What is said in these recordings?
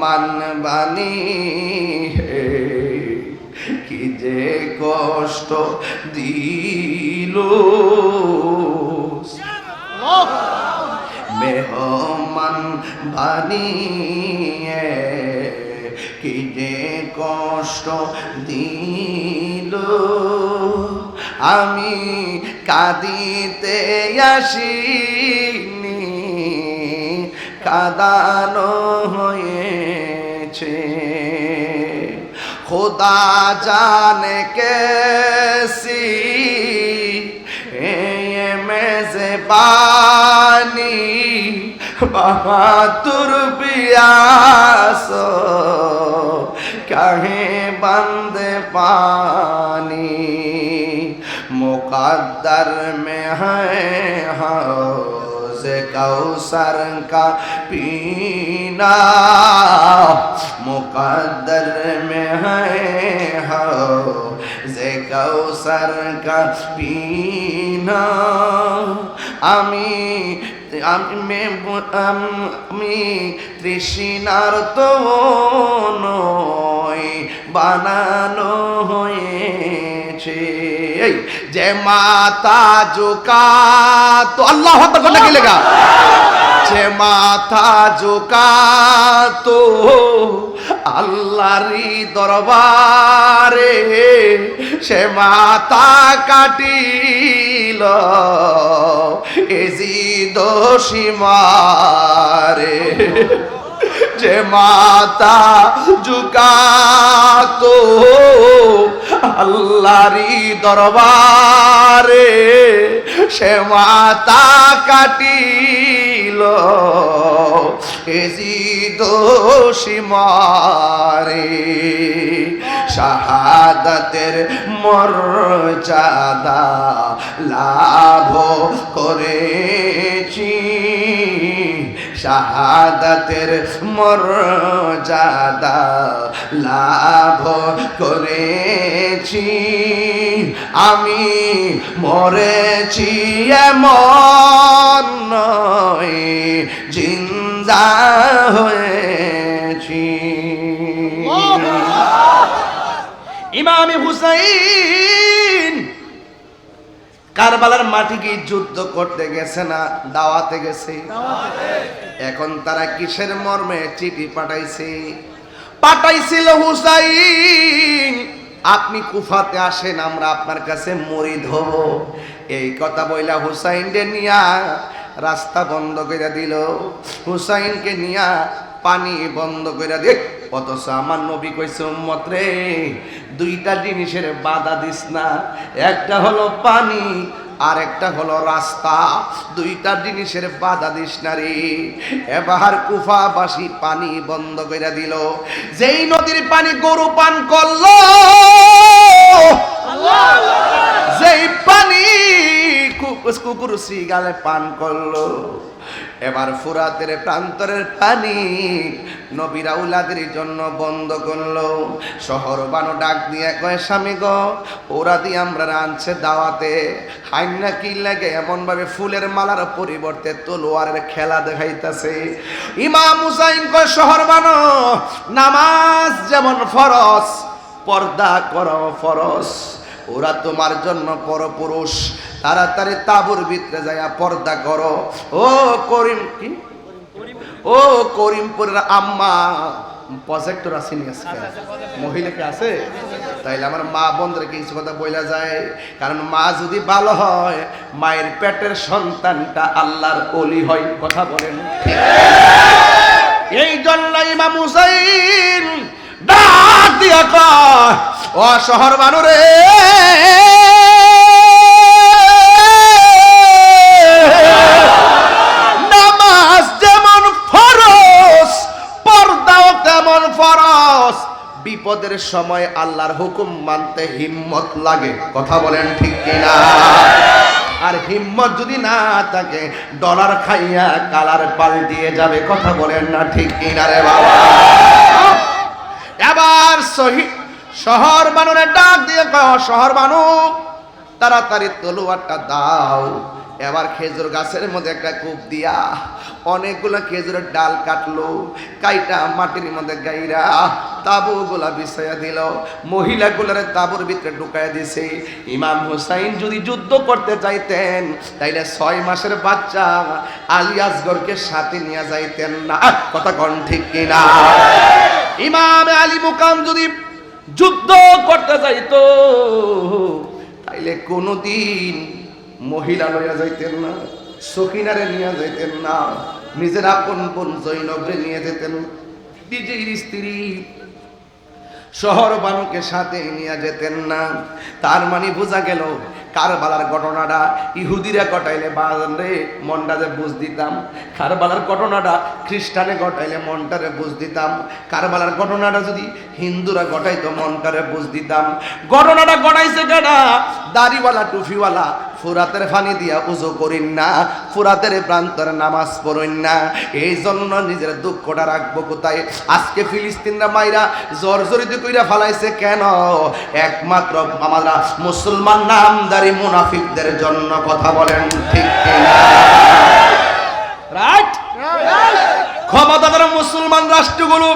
মেহমান বানি কি যে কষ্ট দিল মেহমান বানিয়ে কি যে কষ্ট দিল আমি কাঁদিতে আসিনি কাঁদানো হয়েছে खुदा जाने कैसी ये मेज़बानी बहादुर पियासो कहे बंद पानी मुक़द्दर में है हौज़ कौसर का पीना मुक़द्दर में है हौज़ कौसर का पीना আমি তৃষ্ণার তো নয় বানানো হয়েছে যে মাথা ঝুঁকা তো আল্লাহ আকবার বললে কি লেগা যে মাথা ঝুঁকা তো আল্লাহরই দরবারে সে মাথা কাটিল এজিদ সীমারে যে মাথা ঝুঁকাতো আল্লাহরই দরবারে সে মাথা কাটিল এজিদ সীমারে শাহাদাতের মর্যাদা লাভ করেছি শাহাদাতের মর্যাদা লাভ করেছি আমি মরেছি এমন নয় জিন্দা হয়েছি ইমাম হুসাইন কারবালার মাটি কি যুদ্ধ করতে গেছে না দাওয়াতে গেছে? এখন তারা কিসের মর্মে চিঠি পাঠাইছিল হুসাইন আপনি কুফাতে আসেন আমরা আপনার কাছে মুরিদ হব এই কথা বইলা হুসাইনকে নিয়া রাস্তা বন্ধ করে দিল হুসাইনকে নিয়া পানি বন্ধ করে দেখ অথচ আমার নবী কইছে উম্মত রে দুইটা জিনিসের বাধা দিস না একটা হলো পানি আর একটা হলো রাস্তা দুইটা জিনিসের বাধা দিস না রে এবার কুফাবাসী পানি বন্ধ করে দিল যেই নদীর পানি গরু পান করলো যেই পানি কুকুর সিগালে পান করলো এবার ফুরাতের প্রান্তরের পানি নবীর আউলাদের জন্য বন্ধ করলো শহর বানো ডাক দিয়ে কয় স্বামী গো ওরা দিয়ে আমরা আনছে দাওয়াতে হাইনা কি লাগে এমন ভাবে ফুলের মালার পরিবর্তে তলোয়ারের খেলা দেখাইতেছে ইমাম হুসাইন কয় শহর বানো নামাজ যেমন ফরজ পর্দা করো ফরজ ওরা তোমার জন্য পরপুরুষ তাড়াতাড়ি তাবুর ভিতরে যাইয়া পর্দা করো ও করিম কি ও করিমপুরের আম্মা প্রজেক্টর আসেনি আজকে মহিলা কি আছে তাইলে আমার মা বোনদের কিছু কথা বইলা যায় কারণ মা যদি ভালো হয় মায়ের পেটের সন্তানটা আল্লাহর ওলি হয় কথা বলেন এই জন্য ইমাম হুসাইন ডাক দিয়া কয় ও শহর মানুরে নামাজ যেমন ফরজ পর্দাও তেমন ফরজ বিপদের সময় আল্লাহর হুকুম মানতে হিম্মত লাগে কথা বলেন ঠিক কিনা আর হিম্মত যদি না থাকে ডলার খাইয়া কালার পাল্টিয়ে যাবে কথা বলেন না ঠিক কিনা রে বাবা এবার শহর বানুরে ডাক দিয়ে কও শহর বানু তাড়াতাড়ি তলোয়ারটা দাও এবার খেজুর গাছের মধ্যে একটা কূপ দিয়া অনেকগুলো খেজুরের ডাল কাটলো, কাইটা মাটির মধ্যে গাইরা তাবুগুলা বিছাইয়া দিল, মহিলাগুলোর তাবুর ভিতরে ঢুকাইয়া দিছে। ইমাম হুসাইন যদি যুদ্ধ করতে চাইতেন তাইলে 6 মাসের বাচ্চা আলী আসগরকে সাথে নিয়ে যাইতেন না। কথা কোন ঠিক কিনা? ইমাম আলী মুকাম যদি যুদ্ধ করতে যাইতো তাইলে কোনদিন মহিলা লইয়া যাইতেন না, সকিনারে নিয়ে যাইতেন না, নিজের আপন বোন জৈনবরে নিয়ে যেতেন, নিজের স্ত্রী শহর বানুকে সাথে নিয়ে যেতেন না। তার মানে বোঝা গেল কারবালার ঘটনাটা ইহুদিরা ঘটাইলে বাজারে মনটারে বুঝ দিতাম, কারবালার ঘটনাটা খ্রিস্টানে ঘটাইলে মনটারে বুঝ দিতাম, কারবালার ঘটনাটা যদি হিন্দুরা ঘটাইতো মনটারে বুঝ দিতাম। ঘটনাটা ঘটাইছে কেনা? দাড়িওয়ালা টুফিওয়ালা ফুরাতের পানি দিয়া উজু করিন না, ফুরাতের প্রান্তরে নামাজ পড়েন না, এই জন্য নিজের দুঃখটা রাখবো কোথায়? আজকে ফিলিস্তিনরা মাইরা জর্জরিত কইরা ফালাইছে কেন? একমাত্র আমরা মুসলমান নামদারি মুনাফিকদের জন্য। কথা বলেন ঠিক কিনা? রাইট? ক্ষমতাধর মুসলমান রাষ্ট্রগুলো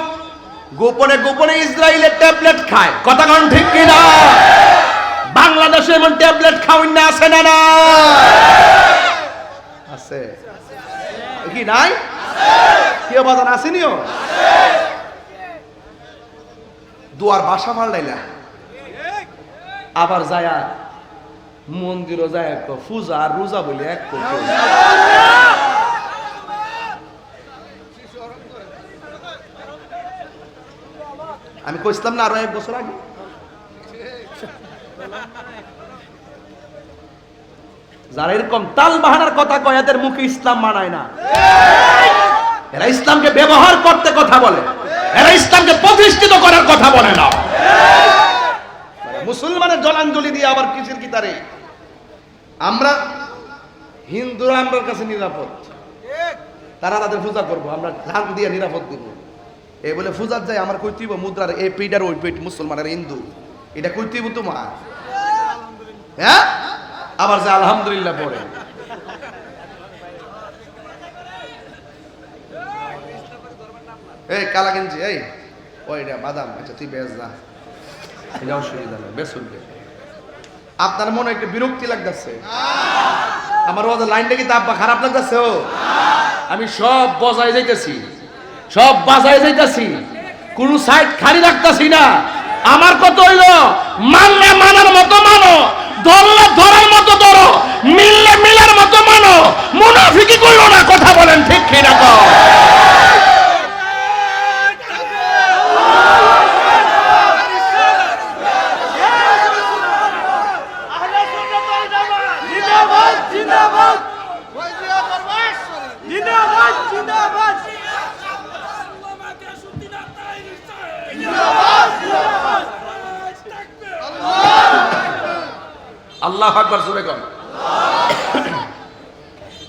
গোপনে গোপনে ইসরায়েলের ট্যাবলেট খায়। কথা কোন ঠিক কিনা? বাংলাদেশে এমন ট্যাবলেট খাওয়ান না, আছে না? না আছে কি নাই? কি অবদান আসেনিও? দুয়ার বাসা ফাল্টাইলা, আবার যায়া মন্দিরও যায় পূজা আর রোজা বলে এক করতে। আমি কইছিলাম না আরো 1 বছর আগে, যারা এরকম তাল বাহানার কথা কয় এদের মুখে ইসলাম মানায় না। এরা ইসলামকে ব্যবহার করতে কথা বলে, এরা ইসলামকে প্রতিষ্ঠিত করার কথা বলে না। মুসলমানের জলাঞ্জলি দিয়ে আবার কিসের কি তারে? আমরা হিন্দুরা আমার কাছে নিরাপদ, তারা তাদের পূজা করবো, আমরা ধান দিয়ে নিরাপদ দিব। এই বলে পূজার যায় আমার কই তুইব মুদ্রার এই পেট আর ওই পেট মুসলমানের হিন্দু, এটা কই তুইব তোমার? হ্যাঁ, আবার যে আলহামদুলিল্লাহ পড়ে। এই কালা গেঞ্জি, এই ওইটা বাদাম, আচ্ছা তুই বেশ যা, এটা অসুবিধা নেই, বেশ শুনবে। আপনার মনে একটা বিরক্তি লাগতেছে? আমার ওদের লাইনটা কি তাব্বা খারাপ লাগতেছে? ও আমি সব বজায় যাইতেছি, সব বাজায় যাইতেছি, কোন সাইড খালি রাখতেছি না। আমার কত হইল, মানলে মানার মতো মানো, ধরলে ধরার মতো ধরো, মিললে মিলার মতো মানো, মুনাফিকি করো না। কথা বলেন ঠিক কিনা? আল্লাহু আকবার, জোরে বল।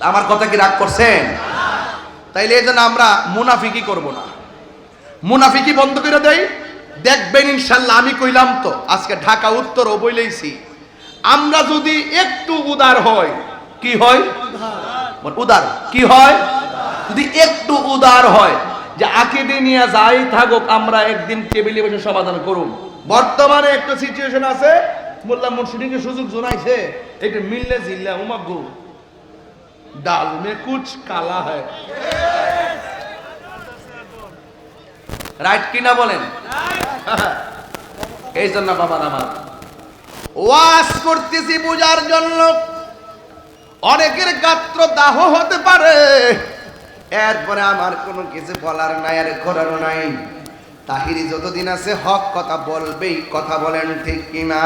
আমার কথা কি রাগ করছেন? তাইলে এই জন্য আমরা মুনাফিকি করব না, মুনাফিকি বন্ধ করে দেই। দেখবেন ইনশাল্লাহ, আমি কইলাম তো আজকে ঢাকা উত্তর ও বইলেইছি, আমরা যদি একটু উদার হয়, কি হয়? উদার কি হয়? যদি একটু উদার হয়, যে আকিদে নিয়ে যাই থাকুক, আমরা একদিন টেবিলে বসে সমাধান করুন। বর্তমানে একটা সিচুয়েশন আছে, মোল্লা মুর্শিদিকে সুযোগ জানাইছে, এটা মিললে জিল্লা উমাগু ডাল মে কুছ কালা হয়। রাইট কিনা বলেন? এই জন্য বাবা আমার ওয়াজ করতেছি বুঝার জন্য। অনেকের গাত্র দাহ হতে পারে, এরপরে আমার কোনো কিছু বলার নাই আর করার নাই। তাহিরি যতদিন আছে হক কথা বলবেই। কথা বলেন ঠিক কিনা?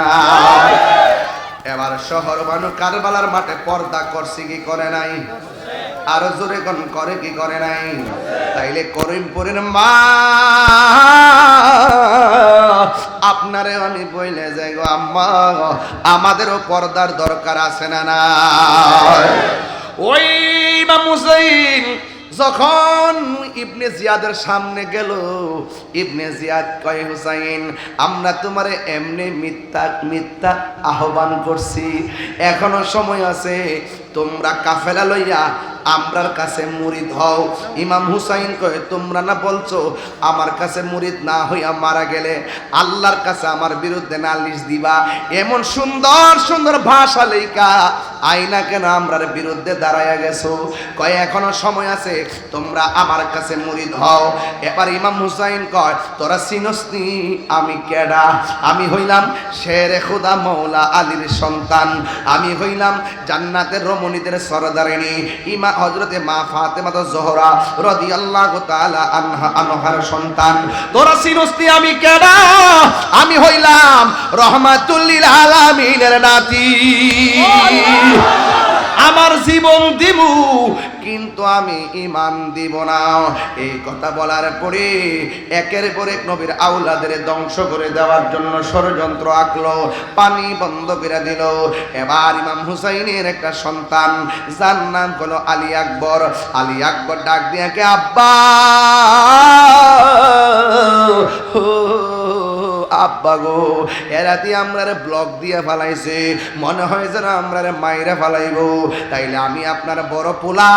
এবার শহর বানু কারবালার মাঠে পর্দা করছে কি করে নাই? আরো জোরে কোন করে কি করে নাই? তাইলে করিমপুরের মা আপনারে আমি বইলে যাই গো আম্মা, আমাদেরও পর্দার দরকার আছে না? না ওই ইমাম হুসাইন যখন ইবনে জিয়াদের সামনে গেল, ইবনে জিয়াদ কয় হুসাইন, আমরা তোমারে এমনি মিথ্যা মিথ্যা আহ্বান করছি, এখনো সময় আছে, তোমরা কাফেলা লইয়া আমরার কাছে মুরিদ হও। ইমাম হুসাইন কয় তোমরা না বলছো আমার কাছে মুরিদ না হইয়া মারা গেলে আল্লাহর কাছে আমার বিরুদ্ধে নালিশ দিবা, এমন সুন্দর সুন্দর ভাষা লেখা আইনা কেন আমরার বিরুদ্ধে দাঁড়াইয়া গেছো? কয় এখনো সময় আছে, তোমরা আমার কাছে মুরিদ হও। এবার ইমাম হুসাইন কয় তোরা চিনসনি আমি কেডা? আমি হইলাম শেরে খুদা মৌলা আলীর সন্তান, আমি হইলাম জান্নাতের রমণীদের সরদারিনী ইমা হযরতে মা ফাতেমা জোহরা রাদিয়াল্লাহু তাআলা আনহার সন্তান। তোরা চিনসনি আমি কেডা? আমি হইলাম রহমাতুল লিল আলামিনের নাতি। আমার জীবন দিমু কিন্তু আমি ঈমান দিব না। এই কথা বলার পরে একের পর এক নবীর আওলাদের ধ্বংস করে দেওয়ার জন্য ষড়যন্ত্র আঁকলো, পানি বন্ধ করে দিল। এবার ইমাম হুসাইনের একটা সন্তান যার নাম হলো আলী আকবর। আলী আকবর ডাক দিয়ে কে আব্বা, আব্বা গো, এরাতি আমরারে ব্লক দিয়ে ফালাইছে, মনে হয় যেন আমরারে মাইরা ফালাইব। তাইলে আমি আপনার বড় পোলা,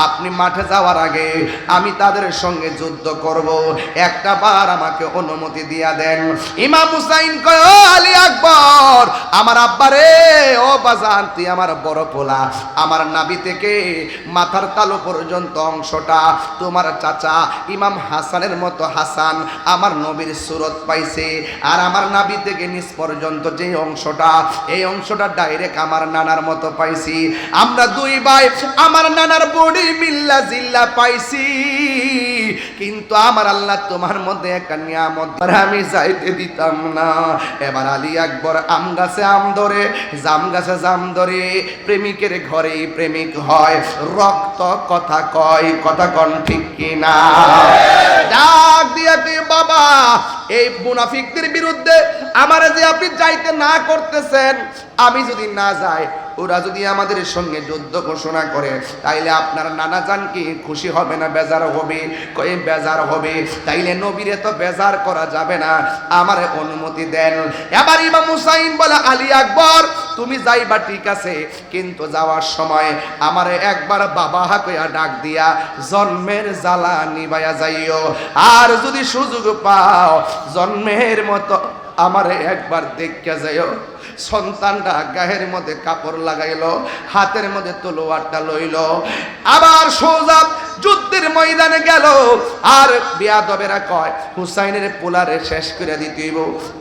আপনি মাঠে যাওয়ার আগে আমি তাদের সঙ্গে যুদ্ধ করব, একটা বার আমাকে অনুমতি দিয়া দেন। ইমাম হুসাইন কয় ও আলী আকবর, আমার আব্বারে, ও বাজান তুই আমার বড় পোলা, আমার নাভি থেকে মাথার তালু পর্যন্ত অংশটা তোমার চাচা ইমাম হাসানের মতো হাসান আমার নবীর সুরত পাইছে, আর আমার নাভি থেকে নিচ পর্যন্ত যে অংশটা, এই অংশটা ডাইরেক্ট আমার নানার মতো পাইছি। আমরা দুই ভাই আমার নানার বডি মিল্লা জিল্লা পাইছি, কিন্তু আমার আল্লাহ তোমার মধ্যে একটা নিয়ামত আমি যাইতে দিতাম না। এবার আলী আকবর আম গাছে আম ধরে, জাম গাছে জাম ধরে, প্রেমিকের ঘরে প্রেমিক হয়, রক্ত কথা কয়, কথা কন ঠিক কিনা? ডাক দিয়া তুই বাবা, এই মুনাফিকদের বিরুদ্ধে আমার যে আপনি যাইতে না করতেছেন, আমি যদি না যাই, ওরা যদি আমাদের সঙ্গে যুদ্ধ ঘোষণা করে, তাইলে আপনার নানা জান কি খুশি হবে না বেজার হবে? কয়ে বেজার হবে। তাইলে নবীরে তো বেজার করা যাবে না, আমারে অনুমতি দেন। এবার ইমাম হুসাইন বলে আলী আকবর তুমি যাইবা ঠিক আছে, কিন্তু যাওয়ার সময় আমারে একবার বাবা কইয়া ডাক দিয়া জন্মের জ্বালা নিবাইয়া যাইও, আর যদি সুযোগ পাও জন্মের মতো আমারে একবার দেখিয়া যাইও। সন্তানটা গায়ের মধ্যে কাপড় লাগাইলো, হাতের মধ্যে তলোয়ারটা লইল, আবার সোজা যুদ্ধের ময়দানে গেল। আর বিয়াদবেরা কয় হুসাইনের পোলারে শেষ করে দিতেইব।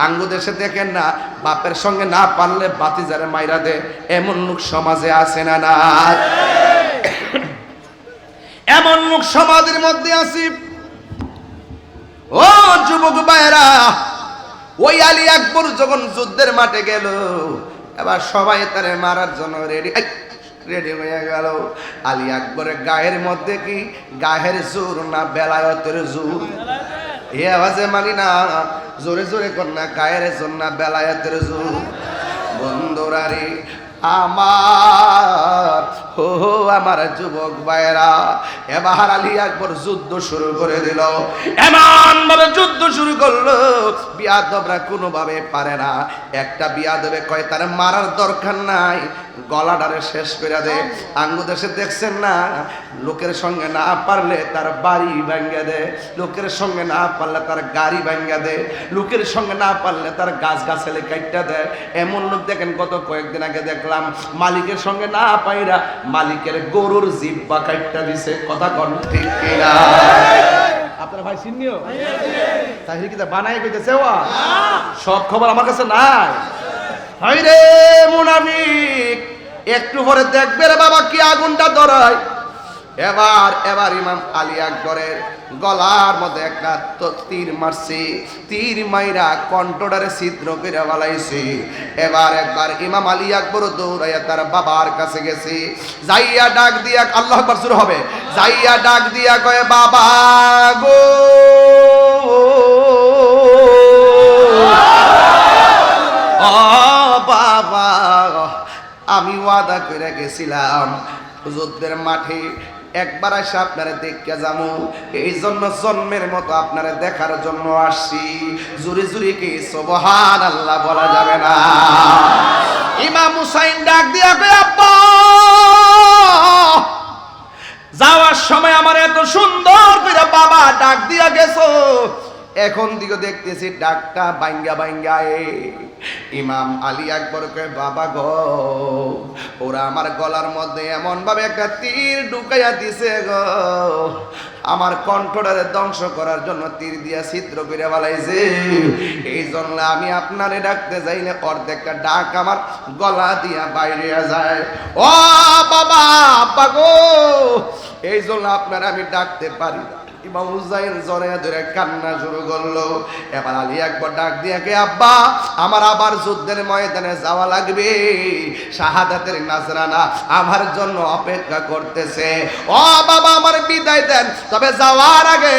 আঙ্গু দেশে দেখেন না, বাপের সঙ্গে না পারলে বাতিজারে মাইরা দে, এমন লোক সমাজে আছে না? না, এমন লোক সমাজের মধ্যে আছে। ও যুবক ভাইরা, ওই আলী আকবর যখন যুদ্ধের মাঠে গেল, এবার সবাই তারে মারার জন্য রেডি হয়ে গেল। আলী আকবরের গায়ের মধ্যে কি গায়ের জোর না বেলায়তের জোর? এ আওয়াজে মানি না, জোরে জোরে কর না, গায়ের জোর না বেলায়তের জোর? বন্ধুরা রে আমার, হো আমার যুবক ভাইরা, এবার আলী আকবর যুদ্ধ শুরু করে দিল। এমন ভাবে যুদ্ধ শুরু করলো, বিয়াদবরা কোনোভাবে পারে না। একটা বিয়াদবে কয় তার মারার দরকার নাই, গলাটারে শেষ করে দে। আঙ্গু দেশে দেখছেন না, লোকের সঙ্গে না পারলে তার বাড়ি ভাঙ্গে দে, লোকের সঙ্গে না পারলে তার গাড়ি ভাঙ্গে দে, লোকের সঙ্গে না পারলে তার গাছ গাছালি কাটটা দেয়। এমন লোক দেখেন, গত কয়েকদিন আগে দেখলাম মালিকের সঙ্গে না পাইরা মালিকের গরুর জিব্বা কাটটা দিছে। কথা কন ঠিক কিনা? আপনার ভাই সিনিও তাহির কি বানাই কইতেছে? সব খবর আমার কাছে নাই। হাই রে মুনাফিক, একটু পরে দেখবে রে বাবা কি আগুনটা ধরায়। এবার ইমাম আলী আকবরের গলার মধ্যে একটা তীর মারছে, তীর মাইরা কণ্ঠটারে ছিদ্র করে বালাইছে। একবার ইমাম আলী আকবর দৌড়াইয়া তার বাবার কাছে গেছে, যাইয়া ডাক দিয়া, আল্লাহু আকবার শুরু হবে, যাইয়া ডাক দিয়া কয় বাবা গো, ও বাবা, আমি ওয়াদা করে গেছিলাম যুদ্ধের মাঠে একবার এসে আপনারা দেখতে যাবো, এই জন্য জন্মের মতো আপনারা দেখার জন্য আসছি। জুরি জুরি কি সুবহানাল্লাহ বলা যাবে না? ইমাম হুসাইন ডাক দিয়া কয় আব্বা যাওয়ার সময় আমার এত সুন্দর করে বাবা ডাক দিয়া গেছো, এখন দিকে দেখতেছি ডাকটা বাইঙ্গা বাইঙ্গায়। ইমাম আলী আকবর কয় বাবা গো, ওরা আমার গলার মধ্যে এমন ভাবে একটা তীর ঢুকাইয়া দিছে গো, আমার কণ্ঠটারে ধ্বংস করার জন্য তীর দিয়া ছিদ্র করে ফেলাইছে। এই জন্য আমি আপনারে ডাকতে যাইলে অর্ধেকটা ডাক আমার গলা দিয়া বাইরে যায়। ও বাবা, আব্বা গো, এই জন্য আপনারা আমি ডাকতে পারি না। ইমাম হুসাইন জোরে ধরে কান্না শুরু করলো। এবার আলী আকবর ডাক দিয়ে কে আব্বা, আমার আবার যুদ্ধের ময়দানে যাওয়া লাগবে, শাহাদাতের নাজরানা আমার জন্য অপেক্ষা করতেছে। ও বাবা, আমার বিদায় দেন, তবে যাওয়ার আগে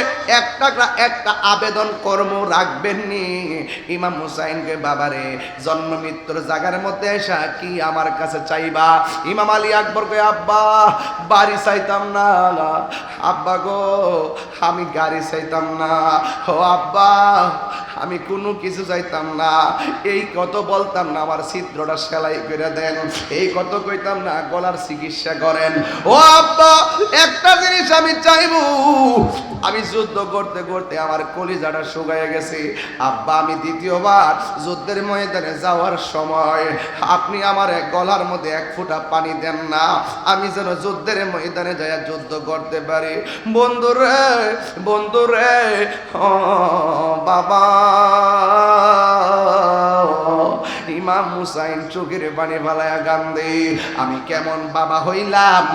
একটা আবেদন কর্ম রাখবেন নি। ইমাম হুসাইনকে বাবারে জন্ম মৃত্যুর জায়গার মধ্যে এসা কি আমার কাছে চাইবা? ইমাম আলী আকবর কে আব্বা বাড়ি চাইতাম না, আব্বা গো আমি গাড়ি চাইতাম না, ও আব্বা আমি কোনো কিছু চাইতাম না, এই কত বলতাম না আমার ছিদ্রটা সেলাই করে দেন, এই কত কইতাম না গলার চিকিৎসা করেন। ও আব্বা একটা জিনিস আমি চাইবো, আমি যুদ্ধ করতে করতে আমার কলিজাটা শুকায় গেছে, আব্বা আমি দ্বিতীয়বার যুদ্ধের ময়দানে যাওয়ার সময় আপনি আমার গলার মধ্যে এক ফোঁটা পানি দেন না, আমি যেন যুদ্ধের ময়দানে যাই যুদ্ধ করতে পারি। বন্ধুরে বন্ধুরে, ও বাবা, ইমাম হুসাইন চোখের পানি ফালায়া কান্দে, আমি কেমন বাবা হইলাম,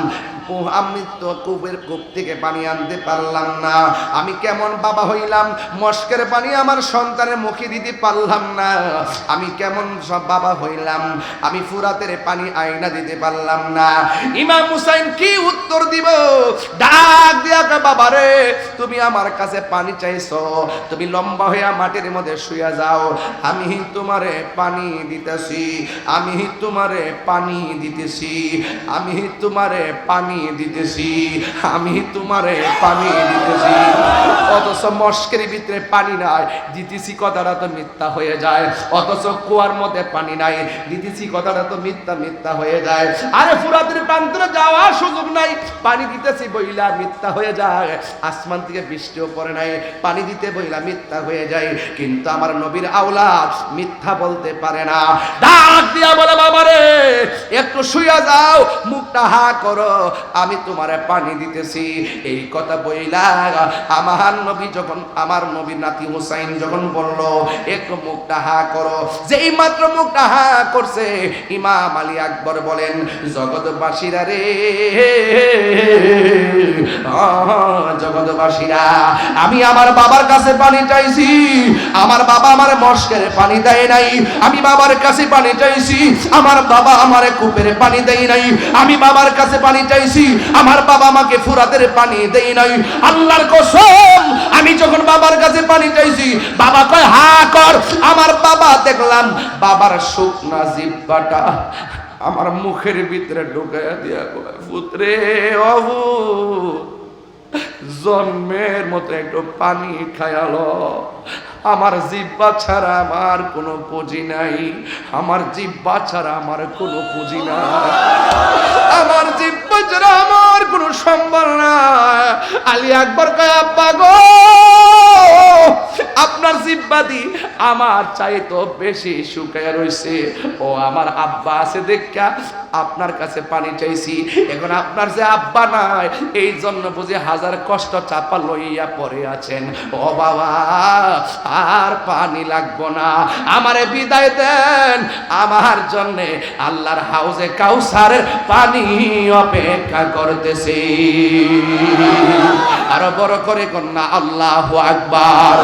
আমি তো কূপের কূপ থেকে পানি আনতে পারলাম না, আমি কেমন বাবা হইলাম, মস্কের পানি আমার সন্তানের মুখে দিতে পারলাম না, আমি কেমন সব বাবা হইলাম, আমি ফুরাতের পানি আয়না দিতে পারলাম না। ইমাম হুসাইন কি উত্তর দিব? ডাক দিয়া বাবা রে, তুমি আমার কাছে পানি চাইছো, তুমি লম্বা হইয়া মাটির মধ্যে শুয়ে যাও, আমি তোমারে পানি দিতেছি, আমি তোমারে পানি দিতেছি, আমি তোমারে পানি দিতেছি, আমি তোমারে পানি দিতেছি। অথচ মস্কের ভিতরে পানি নাই, দিতেছি কথাটা তো মিথ্যা হয়ে যায়। অথচ কুয়ার মধ্যে পানি নাই, দিতেছি কথাটা তো মিথ্যা মিথ্যা হয়ে যায়। আরে ফুরাতের প্রান্তরে যাওয়ার সুযোগ নাই, পানি দিতেছি বইলা মিথ্যা হয়ে যায়। আসমান থেকে বৃষ্টিও পড়ে নাই, পানি দিতে বইলা মিথ্যা হয়ে যায়। কিন্তু আমার নবীর আওলাদ মিথ্যা বলতে পারে না। ডাক দিয়া বলে বাবারে একটু শুয়ে যাও, মুখটা হা করো, আমি তোমারে পানি দিতেছি। এই কথা বইলা আমার নবী যখন, আমার নবীর নাতি হুসাইন যখন বলল একটু মুখটা হা করো, যেই মাত্র মুখটা হা করছে ইমাম আলী আকবর বলেন, জগৎবাসীরা রে, জগৎবাসীরা, আমি আমার বাবার কাছে পানি চাইছি, আমার বাবা আমার মস্কের পানি দেয় নাই, আমি বাবার কাছে পানি চাইছি, আমার বাবা আমারে কূপের পানি দেয় নাই, আমি বাবার কাছে পানি চাইছি, আমার বাবা আমাকে ফুরাতের পানি দেয় নাই। আল্লাহর কসম, আমি যখন বাবার কাছে পানি চাইছি, বাবা কয় হা কর, আমার বাবা দেখলাম বাবার শুকনা জিহ্বাটা আমার মুখের ভিতরে ঢুকাইয়া দিয়া কয়, পুত্রে অবু জন্মের মতো একটু পানি খায়ালো, আমার জিহ্বা ছাড়া আমার কোনো পুঁজি নাই, আমার জিহ্বা ছাড়া আমার কোনো পুঁজি নাই, আমার জিহ্বা ছাড়া আমার কোনো সম্বল না। আলী আকবর কয় আব্বা গো, আপনার জিহ্বা দি আমার চাইতো বেশি শুকায় রইছে, ও আমার আব্বা আছে দেখা আপনার কাছে পানি চাইছি, এখন আপনার যে আব্বা নাই এই জন্য বুঝে হাজার কষ্ট চাপা লইয়া পড়ে আছেন। ও বাবা আর পানি লাগবো না, আমারে বিদায় দেন, আমার জন্য আল্লাহর হাউজে কাউসারের পানি অপেক্ষা করতেছে। আরো বড় করে কন্যা আল্লাহু আকবার।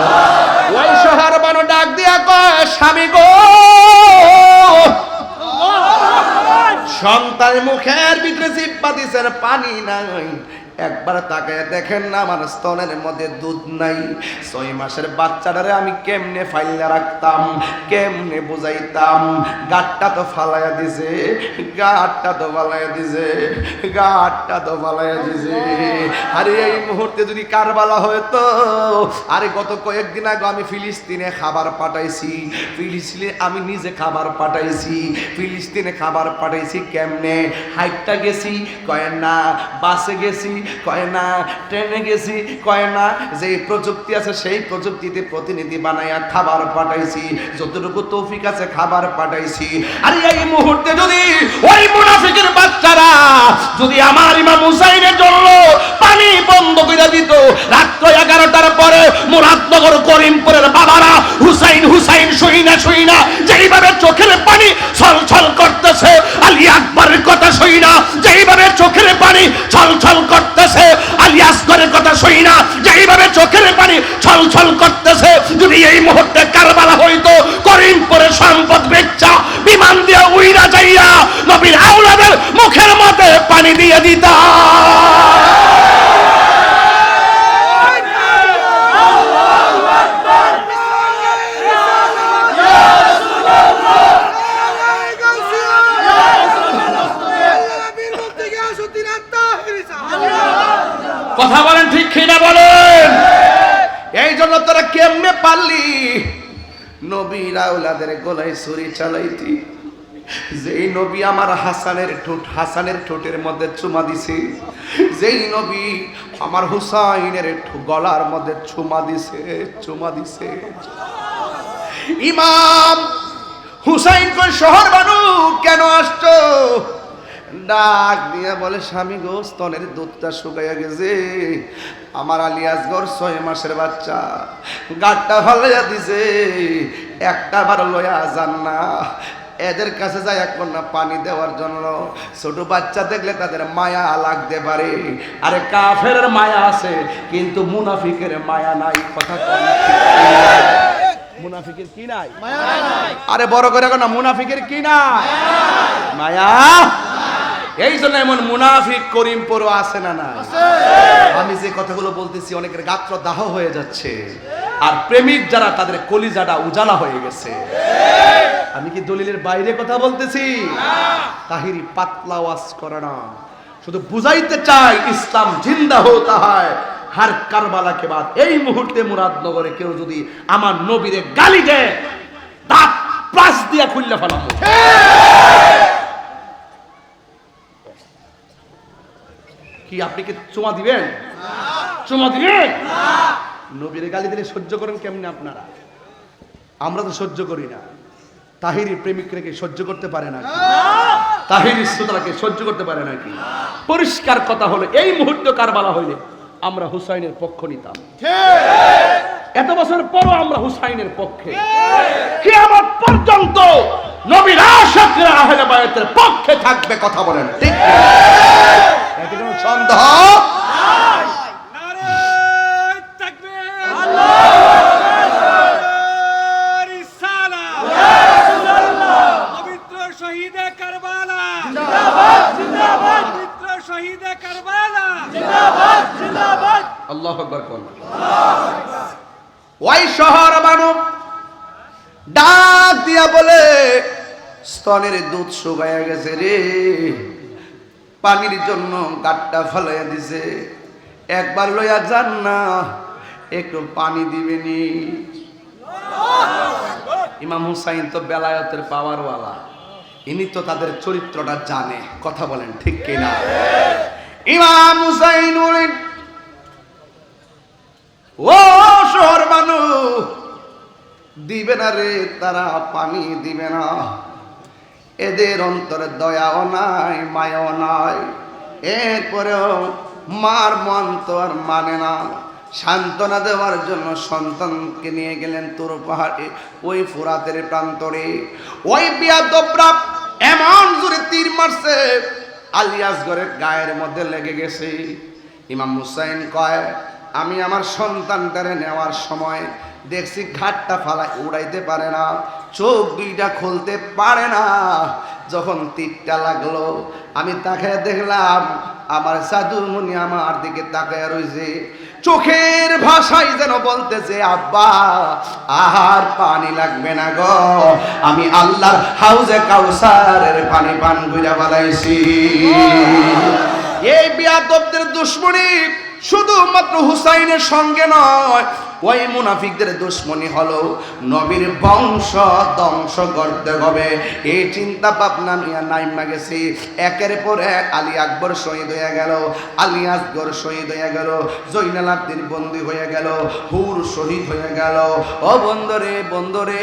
ওই শহর বানো ডাক দিয়া কয়, স্বামী গো, সন্তানের মুখের ভিতরে জিহ্বা দিছেন, পানি নাই, একবার তাকায় দেখেন না আমার স্তনের মধ্যে দুধ নাই। 6 মাসের বাচ্চাটারে আমি কেমনে ফাইলা রাখতাম, কেমনে বুঝাইতাম, গাটটা তো ফালাইয়া দিছে, গাটটা তো ফালাইয়া দিছে, গাটটা তো ফালাইয়া দিছে। আরে এই মুহূর্তে যদি কারবালা হয়তো, আরে গত কয়েকদিন আগে আমি ফিলিস্তিনে খাবার পাঠাইছি, ফিলিস্তিনে আমি নিজে খাবার পাঠাইছি, ফিলিস্তিনে খাবার পাঠাইছি কেমনে, হাইটটা গেছি কয়েন না, বাসে গেছি, কয় না। ট্রেনে গেছি, কয় না। যেই প্রযুক্তি আছে সেই প্রযুক্তিতে প্রতিনিধি বানাইয়া খাবার পাঠাইছি, যতটুকু তৌফিক আছে খাবার পাঠাইছি। আর এই মুহূর্তে যদি ওই মুনাফিকের বাচ্চারা যদি আমার ইমাম হুসাইনের জন্য পানি বন্ধ করে দিত, রাত্র 11টার পরে মুরাদনগর করিমপুরের বাবারা হুসাইন হুসাইন শুইনা শুইনা যেইভাবে চোখের পানি ছলছল করতেছে, আলী আকবরের কথা শুইনা যেইভাবে চোখের পানি ছলছল করতেছে, আলী আসগরের কথা শুইনা যেইভাবে চোখের পানি ছলছল করতেছে, যদি এই মুহূর্তে কারবালা হইতো, করিমপুরের সম্পদ বেচ্চা বিমান দিয়ে উইরা যাইয়া নবীর আওলাদের মুখের মধ্যে পানি দিয়ে দিতা। কথা বলেন ঠিক কিনা বলেন? এই জন্য তোরা কেমনে পারলি নবীর আওলাদের গলায় ছুরি চালাইতি? যেই নবী আমার হাসানের ঠোঁটের মধ্যে চুমা দিছে, যেই নবী আমার হুসাইনের গলার মধ্যে চুমা দিছে। ইমাম হুসাইন কই শহর বানু কেন আসছো? ডাক দিয়া বলে, স্বামী গো স্তনের দুধটা শুকাইয়া গেছে, আমার আলী আসগর 6 মাসের বাচ্চা গাটটা ফালাইয়া দিছে, একটা বার লইয়া যান না, এদের কাছে যায় এক না পানি দেওয়ার জন্য। ছোট বাচ্চা দেখলে তাদের মায়া লাগতে পারে, আরে কাফেরের মায়া আছে কিন্তু মুনাফিকের মায়া নাই। কথা কম, মুনাফিকের কি নাই? মায়া নাই। আরে বড় করে না, মুনাফিকের কি নাই? মায়া। এই জন্য এমন মুনাফিক করিমপুর আছে না না? আমি যে কথাগুলো বলতেছি অনেকের গাত্র দাহ হয়ে যাচ্ছে, আর প্রেমিক যারা তাদের কলিজাটা উজালা হয়ে গেছে। আমি কি দলিলের বাইরে কথা বলতেছি? তাহিরি পাতলা ওয়াজ করে না, শুধু বুঝাইতে চাই ইসলাম জিন্দা হতে হয় হার কারবালা কে বাদ। এই মুহূর্তে মুরাদনগরে কেউ যদি আমার নবীরে গালি দেয়, দাঁত প্লাস দিয়া খুললে ফেলাবো। কি আপনি কি চুমা দিবেন? চুমা দিবেন? নবীর গালি দিলে সহ্য করেন কেমনে আপনারা? আমরা তো সহ্য করি না। তাহিরি প্রেমিককে সহ্য করতে পারে না? তাহিরি শ্রোতাকে সহ্য করতে পারে নাকি? পরিষ্কার কথা হলো, এই মুহূর্তে কারবালা হইলে আমরা হুসাইনের পক্ষ নিতাম। এত বছর পরও আমরা হুসাইনের পক্ষে। কিয়ামত পর্যন্ত নবীর আশিকরা আহলে বায়তের পক্ষে থাকবে। কথা বলেন ঠিক কি? এতে কোনো সন্দেহ নাই। নারে তাকবীর, আল্লাহু রিসালাত, ইয়া রাসূলুল্লাহ, পবিত্র শহীদে কারবালা জিন্দাবাদ, জিন্দাবাদ, পবিত্র শহীদে কারবালা জিন্দাবাদ, জিন্দাবাদ। আল্লাহু আকবার কোন। ওই শহর বানু ডাক দিয়া বলে, স্তনের দুধ শুকাইয়া গেছে রে, পানির জন্য গাটটা ফলাইয়া দিছে, একবার লইয়া যান না, একটু পানি দিবেনি। ইমাম হুসাইন তো বেলায়েতের পাওয়ারওয়ালা, ইনি তো তাদের চরিত্রটা জানে। কথা বলেন ঠিক কিনা? ইমাম হুসাইন বলেন, ও শহর মানুষ দিবে না রে, তারা পানি দিবে না, এদের অন্তরে দয়াও নাই মায়াও নাই। এরপরেও মার মন তো আর মানে না, সান্ত্বনা দেওয়ার জন্য সন্তানকে নিয়ে গেলেন তুর পাহাড়ে, ওই ফুরাতের প্রান্তরে। ওই বিয়াদবরা এমন জোরে তীর মারছে, আলী আসগরের গায়ের মধ্যে লেগে গেছে। ইমাম হুসাইন কয়, আমি আমার সন্তানটারে নেওয়ার সময় দেখছি ঘাটটা ফালাই উড়াইতে পারে না, চোখ দুইটা খুলতে পারে না। যখন তীরটা লাগলো আমি তাকায় দেখলাম আমার সাধুমণি আমার দিকে তাকায় রয়েছে, চোখের ভাষায় যেন বলতেছে, আব্বা আর পানি লাগবে না গো, আমি আল্লাহর হাউজে কাউসারের পানি পান কইরা বানাইছি। এই বিয়াদবদের দুশমনী শুধুমাত্র হুসাইনের সঙ্গে নয়, ওই মুনাফিকদের দুশ্মনী হলো নবীর বংশ ধ্বংস করতে হবে, এই চিন্তা ভাবনা নিয়ে নাইমা গেছি। একের পর এক আলী আকবর শহীদ হয়ে গেল, আলী আসগর শহীদ হয়ে গেল, জয়নাল আবদিন বন্দী হয়ে গেল, হুর শহীদ হয়ে গেল। ও বন্ধরে বন্ধরে,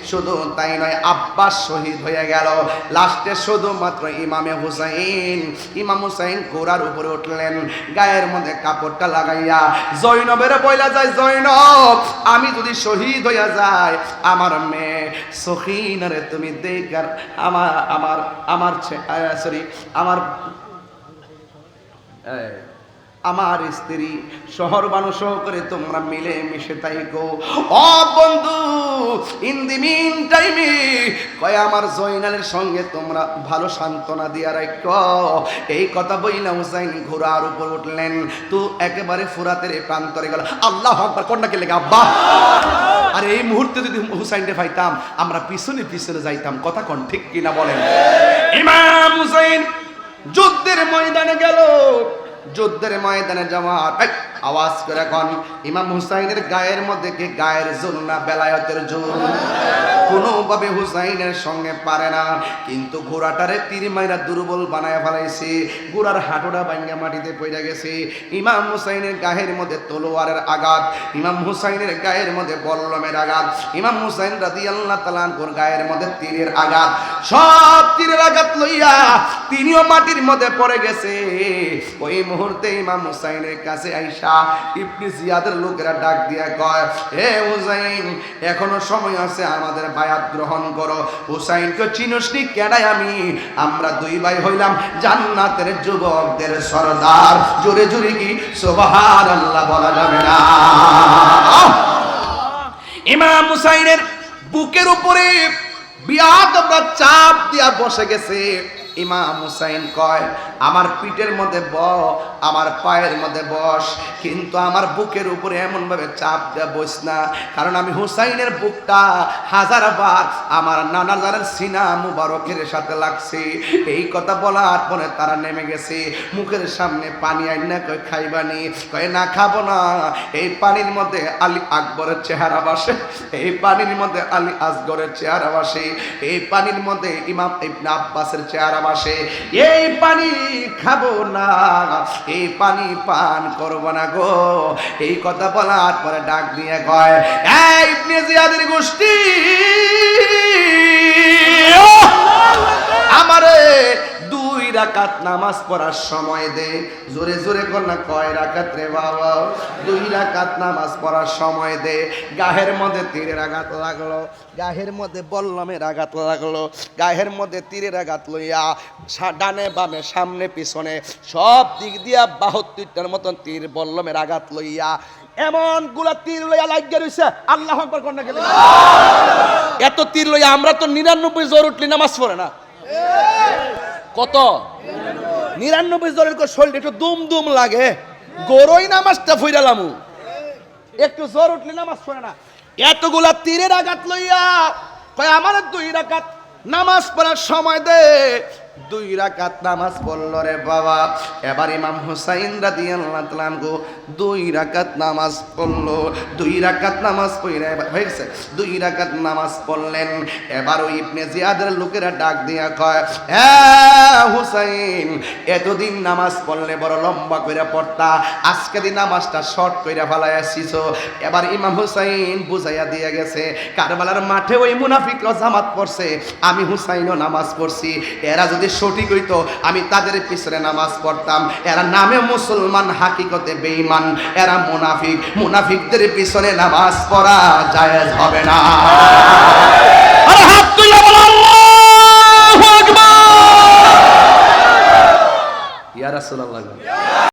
শুধু তাই নয়, আব্বাস শহীদ হয়ে গেল। লাস্টে শুধুমাত্র ইমাম হুসাইন ঘোড়ার উপরে উঠলেন, গায়ের মধ্যে কাপড়টা লাগাইয়া জৈনবের বইলা যায়, জৈনব আমি যদি শহীদ হইয়া যাই, আমার মেয়ে সখিনারে তুমি দেখার আমার আমার আমার সরি আমার আমার স্ত্রী শহর মানুষ করে তোমরা মিলে মিশে থাইকো। ও বন্ধু, ইন দি মিন টাইমে কয় আমার জয়নালের সঙ্গে তোমরা ভালো সান্ত্বনা দিয়া রাখো। এই কথা বইলা হুসাইন ঘোড়ার উপর উঠলেন, তো একেবারে ফুরাতের প্রান্তরে গেল। আল্লাহু আকবার কন্যাকে লেগে আব্বা। আর এই মুহূর্তে যদি হুসাইনকে পাইতাম, আমরা পিছনে পিছনে যাইতাম। কথা কোন ঠিক কিনা বলেন? ইমাম হুসাইন যুদ্ধের ময়দানে গেল। যুদ্ধের ময়দানে যাওয়ার আওয়াজ করে এখন ইমাম হুসাইনের গায়ের মধ্যে কি গায়ের জোর না বেলায়েতের জোর? কোনোভাবে হুসাইনের সঙ্গে পারে না, কিন্তু ঘোড়াটারে তীর মাইরা দুর্বল বানায় ফেলাইছে। ঘোড়ার হাঁটুটা ভাঙা মাটিতে পড়ে গেছে। ইমাম হুসাইনের গায়ের মধ্যে তলোয়ারের আঘাত, ইমাম হুসাইনের গায়ের মধ্যে বল্লমের আঘাত, ইমাম হুসাইন রাদিয়াল্লাহু তাআলা আনহুর গায়ের মধ্যে তীরের আঘাত, সব তীরের আঘাত লইয়া তিনিও মাটির মধ্যে পড়ে গেছে। ওই মুহূর্তে ইমাম হুসাইনের কাছে আইসা ইবনে জিয়াদের লোকেরা ডাক দিয়া কয়, হে হুসাইন, এখনো সময় আছে, আমাদের বায়াত গ্রহণ করো। হুসাইনকে চিনসনি কেডাই আমি? আমরা দুই ভাই হইলাম জান্নাতের যুবকদের সরদার। জোরে জোরে কি সুবহানাল্লাহ বলা যাবে না? ইমাম হুসাইনের বুকের উপরে বিয়াদরা চাপ দিয়া বসে গেছে। ইমাম হুসাইন কয়, আমার পিঠের মধ্যে আমার পায়ের মধ্যে বস, কিন্তু আমার বুকের উপরে এমন ভাবে চাপ দেয়া বস না, কারণ আমি হুসাইনের বুকটা হাজারবার আমার নানা জানের সিনা মুবারকের সাথে লাগছে। এই কথা বলার পরে তারা নেমে গেছে। মুখের সামনে পানি আইনা কয়, খাইবানি? কয় না, খাবো না। এই পানির মধ্যে আলী আকবরের চেহারা বসে, এই পানির মধ্যে আলী আসগরের চেহারা বসে, এই পানির মধ্যে ইমাম ইবনে আব্বাসের চেহারা বসে। এই পানি খাবো না, এই পানি পান করবো না গো। এই কথা বলার পরে ডাক দিয়ে কয়, এই ইবনে জিয়াদের গোষ্ঠী, আমারে 2 রাকাত নামাজ পড়ার সময় দে। জোরে জোরে কর না, কয় রাকাত রে বাবা? 2 রাকাত নামাজ পড়ার সময় দে। গায়ের মধ্যে তীরের আঘাত লাগলো, গায়ের মধ্যে বল্লমের আঘাত লাগলো, গায়ের মধ্যে তীরের আঘাত লইয়া ডানে বামে সামনে পিছনে সব দিক দিয়া 72টার মতন তীর বল্লমের আঘাত লইয়া এমন গুলা তীর লইয়া লাগিয়ে রইছে। আল্লাহু আকবার কর না গেলে এত তীর লইয়া আমরা তো 99 জ্বর উঠলি নামাজ পড়ে না। কত? 99 জ্বরের শরীর একটু দুম দুম লাগে, গরই নামাজটা ফইরালামু, একটু জ্বর উঠলি নামাজ পড়ে না। এতগুলা তীরের আঘাত লইয়া কয়, আমার 2 রাকাত নামাজ পড়ার সময় দে। 2 রাকাত নামাজ পড়লো রে বাবা। এবার ইমাম হুসাইন রাদিয়াল্লাহু তাআলা আনহু 2 রাকাত নামাজ পড়লো। 2 রাকাত নামাজ পড়ে হয়ে গেছে, 2 রাকাত নামাজ পড়লেন। এবার ওই ইবনে জিয়াদের লোকেরা ডাক দিয়া কয়, হ্যাঁ হুসাইন, এতদিন নামাজ পড়লে বড় লম্বা কইরা পড়তা, আজকে দিন নামাজটা শর্ট কইরা ফেলাইয়া আসিছো। এবার ইমাম হুসাইন বুঝাইয়া দিয়ে গেছে, কারবালার মাঠে ওই মুনাফিকরা জামাত পড়ছে, আমি হুসাইনও নামাজ পড়ছি। এরা যদি সঠিক হইতো আমি তাদের পিছনে নামাজ পড়তাম। এরা নামে মুসলমান, হাকিকতে বেঈমান, এরা মুনাফিক। মুনাফিকদের পিছনে নামাজ পড়া জায়েজ হবে না। আর হাত তুলে বলো আল্লাহু আকবার। ইয়া রাসূলুল্লাহ।